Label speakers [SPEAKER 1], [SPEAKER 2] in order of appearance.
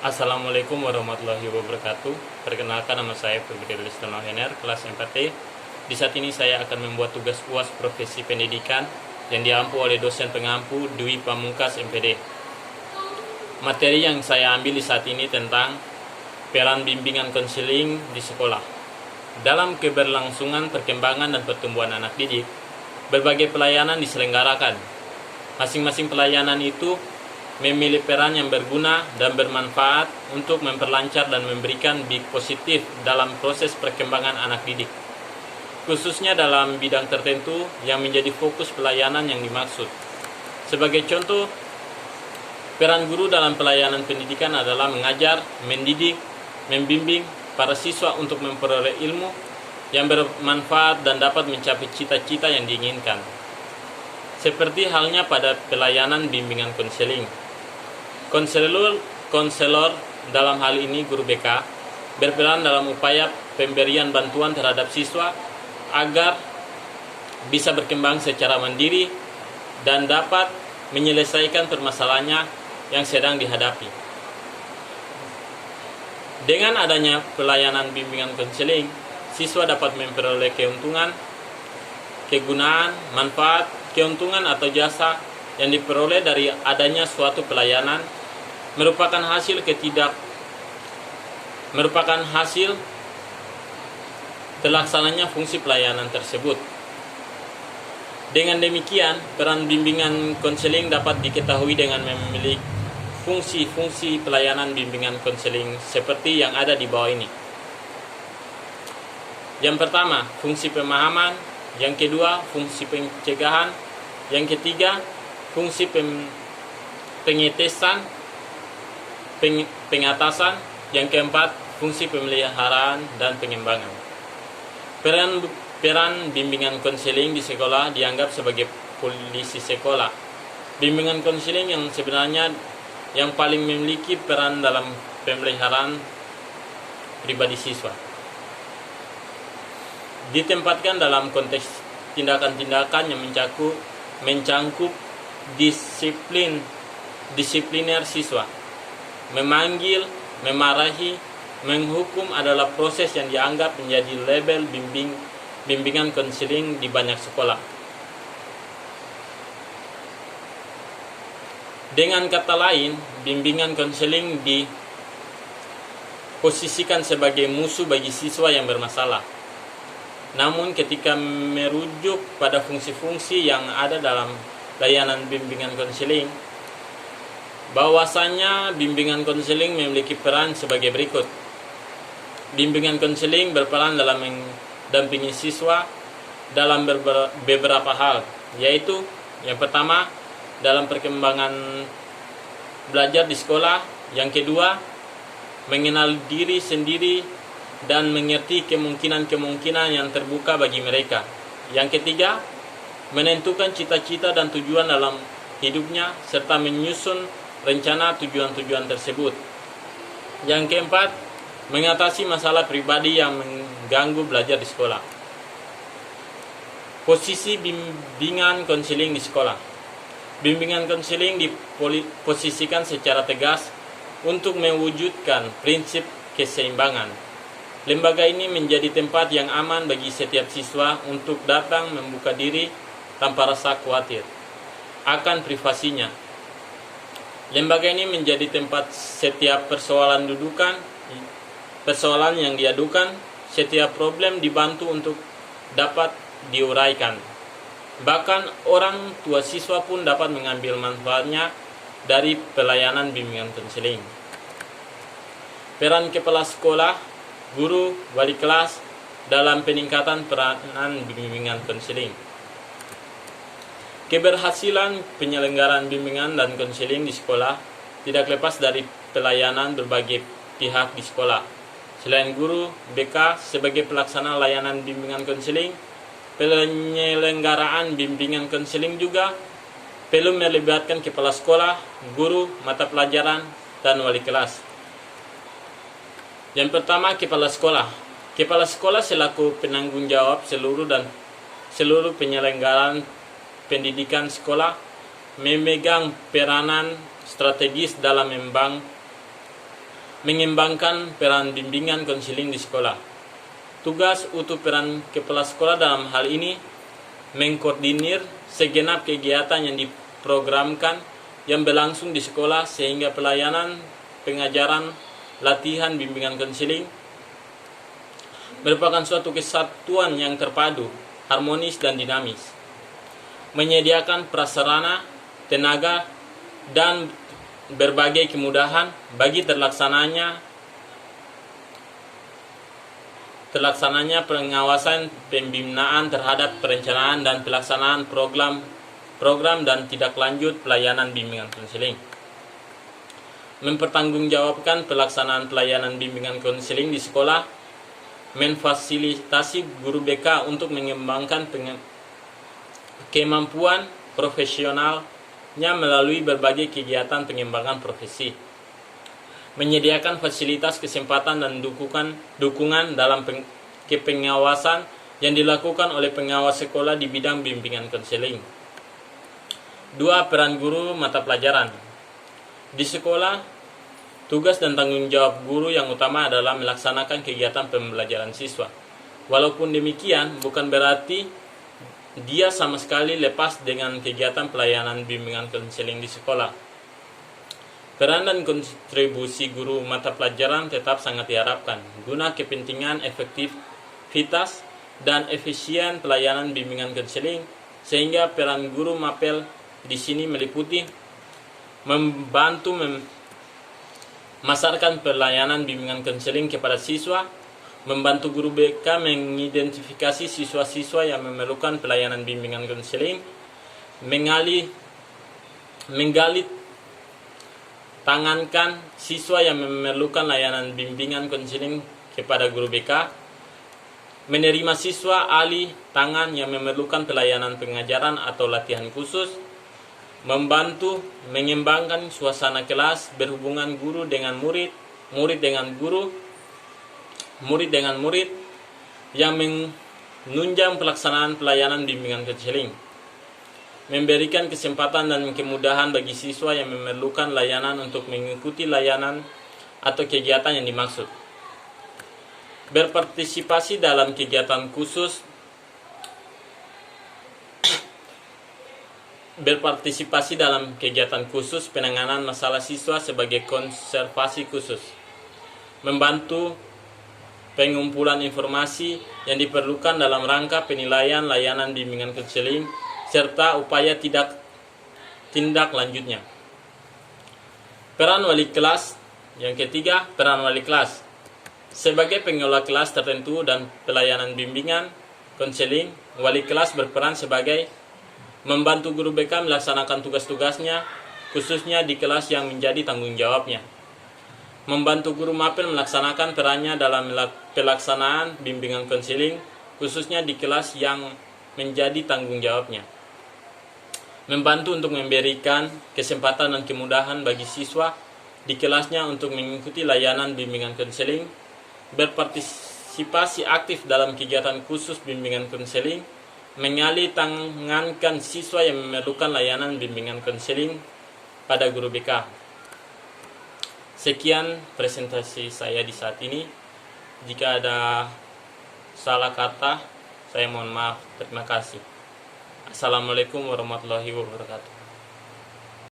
[SPEAKER 1] Assalamualaikum warahmatullahi wabarakatuh. Perkenalkan, nama saya Febri Listono Hener, kelas 4T. Di saat ini saya akan membuat tugas UAS profesi pendidikan yang diampu oleh dosen pengampu Dwi Pamungkas MPD. Materi yang saya ambil di saat ini tentang peran bimbingan konseling di sekolah. Dalam keberlangsungan perkembangan dan pertumbuhan anak didik, berbagai pelayanan diselenggarakan. Masing-masing pelayanan itu memiliki peran yang berguna dan bermanfaat untuk memperlancar dan memberikan big positif dalam proses perkembangan anak didik, khususnya dalam bidang tertentu yang menjadi fokus pelayanan yang dimaksud. Sebagai contoh, peran guru dalam pelayanan pendidikan adalah mengajar, mendidik, membimbing para siswa untuk memperoleh ilmu yang bermanfaat dan dapat mencapai cita-cita yang diinginkan. Seperti halnya pada pelayanan bimbingan konseling. Konselor dalam hal ini guru BK berperan dalam upaya pemberian bantuan terhadap siswa agar bisa berkembang secara mandiri dan dapat menyelesaikan permasalahannya yang sedang dihadapi. Dengan adanya pelayanan bimbingan konseling, siswa dapat memperoleh keuntungan, kegunaan, manfaat, keuntungan atau jasa yang diperoleh dari adanya suatu pelayanan merupakan hasil terlaksananya fungsi pelayanan tersebut. Dengan demikian, peran bimbingan konseling dapat diketahui dengan memiliki fungsi-fungsi pelayanan bimbingan konseling seperti yang ada di bawah ini. Yang pertama, fungsi pemahaman. Yang kedua, fungsi pencegahan. Yang ketiga, fungsi pengatasan. Yang keempat, fungsi pemeliharaan dan pengembangan. Peran bimbingan konseling di sekolah dianggap sebagai polisi sekolah. Bimbingan konseling yang sebenarnya yang paling memiliki peran dalam pemeliharaan pribadi siswa. Ditempatkan dalam konteks tindakan-tindakan yang mencangkup disipliner siswa. Memanggil, memarahi, menghukum adalah proses yang dianggap menjadi label bimbingan konseling di banyak sekolah. Dengan kata lain, bimbingan konseling diposisikan sebagai musuh bagi siswa yang bermasalah. Namun ketika merujuk pada fungsi-fungsi yang ada dalam layanan bimbingan konseling, bahwasanya bimbingan konseling memiliki peran sebagai berikut. Bimbingan konseling berperan dalam mendampingi siswa dalam beberapa hal, yaitu yang pertama, dalam perkembangan belajar di sekolah. Yang kedua, mengenal diri sendiri dan mengerti kemungkinan-kemungkinan yang terbuka bagi mereka. Yang ketiga, menentukan cita-cita dan tujuan dalam hidupnya serta menyusun rencana tujuan-tujuan tersebut. Yang keempat, mengatasi masalah pribadi yang mengganggu belajar di sekolah. Posisi bimbingan konseling di sekolah. Bimbingan konseling diposisikan secara tegas untuk mewujudkan prinsip keseimbangan. Lembaga ini menjadi tempat yang aman bagi setiap siswa untuk datang membuka diri tanpa rasa khawatir akan privasinya. Lembaga ini menjadi tempat setiap persoalan yang diadukan, setiap problem dibantu untuk dapat diuraikan. Bahkan orang tua siswa pun dapat mengambil manfaatnya dari pelayanan bimbingan konseling. Peran kepala sekolah, guru, wali kelas dalam peningkatan peranan bimbingan konseling. Keberhasilan penyelenggaraan bimbingan dan konseling di sekolah tidak lepas dari pelayanan berbagai pihak di sekolah. Selain guru, BK sebagai pelaksana layanan bimbingan konseling, penyelenggaraan bimbingan konseling juga perlu melibatkan kepala sekolah, guru, mata pelajaran, dan wali kelas. Yang pertama, kepala sekolah. Kepala sekolah selaku penanggung jawab seluruh penyelenggaraan pendidikan sekolah memegang peranan strategis dalam mengembangkan peran bimbingan konseling di sekolah. Tugas utuh peran kepala sekolah dalam hal ini mengkoordinir segenap kegiatan yang diprogramkan yang berlangsung di sekolah sehingga pelayanan pengajaran, latihan, bimbingan konseling merupakan suatu kesatuan yang terpadu, harmonis dan dinamis. Menyediakan prasarana, tenaga, dan berbagai kemudahan bagi terlaksananya pengawasan pembinaan terhadap perencanaan dan pelaksanaan program dan tidak lanjut pelayanan bimbingan konseling. Mempertanggungjawabkan pelaksanaan pelayanan bimbingan konseling di sekolah, memfasilitasi guru BK untuk mengembangkan kemampuan profesionalnya melalui berbagai kegiatan pengembangan profesi, menyediakan fasilitas, kesempatan, dan dukungan dalam kepengawasan yang dilakukan oleh pengawas sekolah di bidang bimbingan konseling. 2. Peran guru mata pelajaran. Di sekolah, tugas dan tanggung jawab guru yang utama adalah melaksanakan kegiatan pembelajaran siswa. Walaupun demikian, bukan berarti dia sama sekali lepas dengan kegiatan pelayanan bimbingan konseling di sekolah. Peran dan kontribusi guru mata pelajaran tetap sangat diharapkan guna kepentingan efektivitas dan efisien pelayanan bimbingan konseling, sehingga peran guru mapel di sini meliputi membantu memasarkan pelayanan bimbingan konseling kepada siswa, membantu guru BK mengidentifikasi siswa-siswa yang memerlukan pelayanan bimbingan konseling, menggali tangankan siswa yang memerlukan layanan bimbingan konseling kepada guru BK, menerima siswa ahli tangan yang memerlukan pelayanan pengajaran atau latihan khusus, membantu mengembangkan suasana kelas berhubungan guru dengan murid, murid dengan guru, murid dengan murid, yang menunjang pelaksanaan pelayanan bimbingan konseling, memberikan kesempatan dan kemudahan bagi siswa yang memerlukan layanan untuk mengikuti layanan atau kegiatan yang dimaksud, berpartisipasi dalam kegiatan khusus, penanganan masalah siswa sebagai konservasi khusus, membantu pengumpulan informasi yang diperlukan dalam rangka penilaian layanan bimbingan konseling serta upaya tindak lanjutnya. Peran wali kelas. Yang ketiga, peran wali kelas. Sebagai pengelola kelas tertentu dan pelayanan bimbingan konseling, wali kelas berperan sebagai membantu guru BK melaksanakan tugas-tugasnya, khususnya di kelas yang menjadi tanggung jawabnya. Membantu guru mapel melaksanakan perannya dalam pelaksanaan bimbingan konseling, khususnya di kelas yang menjadi tanggung jawabnya. Membantu untuk memberikan kesempatan dan kemudahan bagi siswa di kelasnya untuk mengikuti layanan bimbingan konseling, berpartisipasi aktif dalam kegiatan khusus bimbingan konseling, mengali tangankan siswa yang memerlukan layanan bimbingan konseling pada guru BK. Sekian presentasi saya di saat ini. Jika ada salah kata, saya mohon maaf. Terima kasih. Assalamualaikum warahmatullahi wabarakatuh.